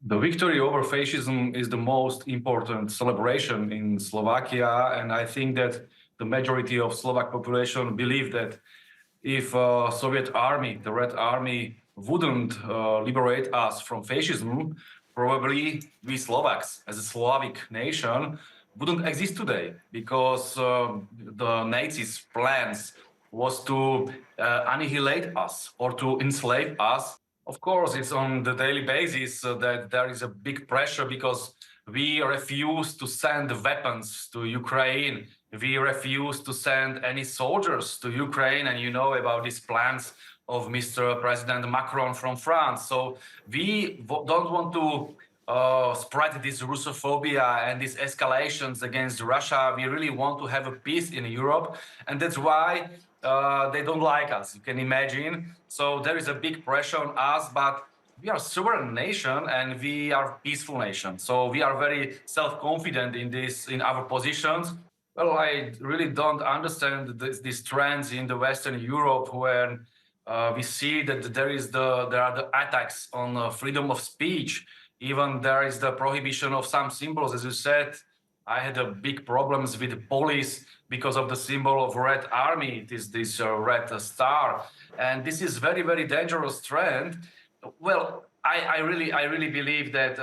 The victory over fascism is the most important celebration in Slovakia, and I think that the majority of Slovak population believe that if Soviet army, the Red Army, wouldn't liberate us from fascism, probably we Slovaks, as a Slavic nation, wouldn't exist today because the Nazis' plans was to annihilate us or to enslave us. Of course, it's on the daily basis that there is a big pressure because we refuse to send weapons to Ukraine. We refuse to send any soldiers to Ukraine. And you know about these plans of Mr. President Macron from France. So we don't want to spread this russophobia and these escalations against Russia. We really want to have a peace in Europe. And that's why they don't like us, you can imagine. So there is a big pressure on us, but we are a sovereign nation and we are a peaceful nation. So we are very self-confident in this, in our positions. Well, I really don't understand these trends in the Western Europe where we see that there are the attacks on freedom of speech. Even there is the prohibition of some symbols, as you said. I had a big problems with the police because of the symbol of Red Army. It is this red star, and this is very, very dangerous trend. Well, I really believe that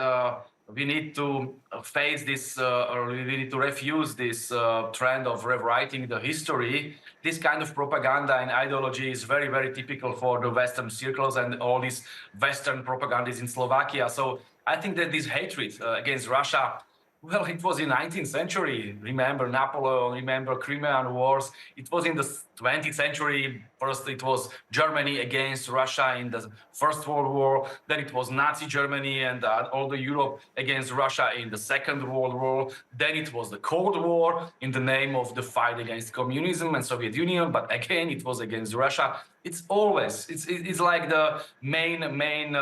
we need to face this, or we need to refuse this trend of rewriting the history. This kind of propaganda and ideology is very, very typical for the Western circles and all these Western propagandists in Slovakia. So I think that this hatred against Russia, well, it was in 19th century. Remember Napoleon, remember Crimean Wars. It was in the 20th century. First, it was Germany against Russia in the First World War. Then it was Nazi Germany and all the Europe against Russia in the Second World War. Then it was the Cold War in the name of the fight against communism and Soviet Union. But again, it was against Russia. It's always, it's like the main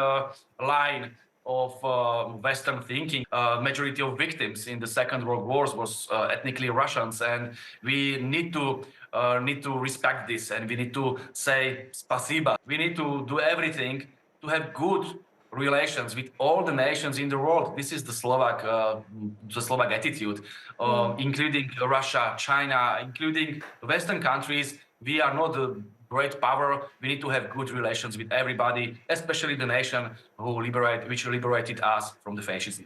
line of Western thinking. Majority of victims in the Second World Wars was ethnically Russians, and we need to respect this, and we need to say spasiba. We need to do everything to have good relations with all the nations in the world. This is the Slovak attitude, including Russia, China, including Western countries. We are not a great power. We need to have good relations with everybody, especially the nation which liberated us from the fascism.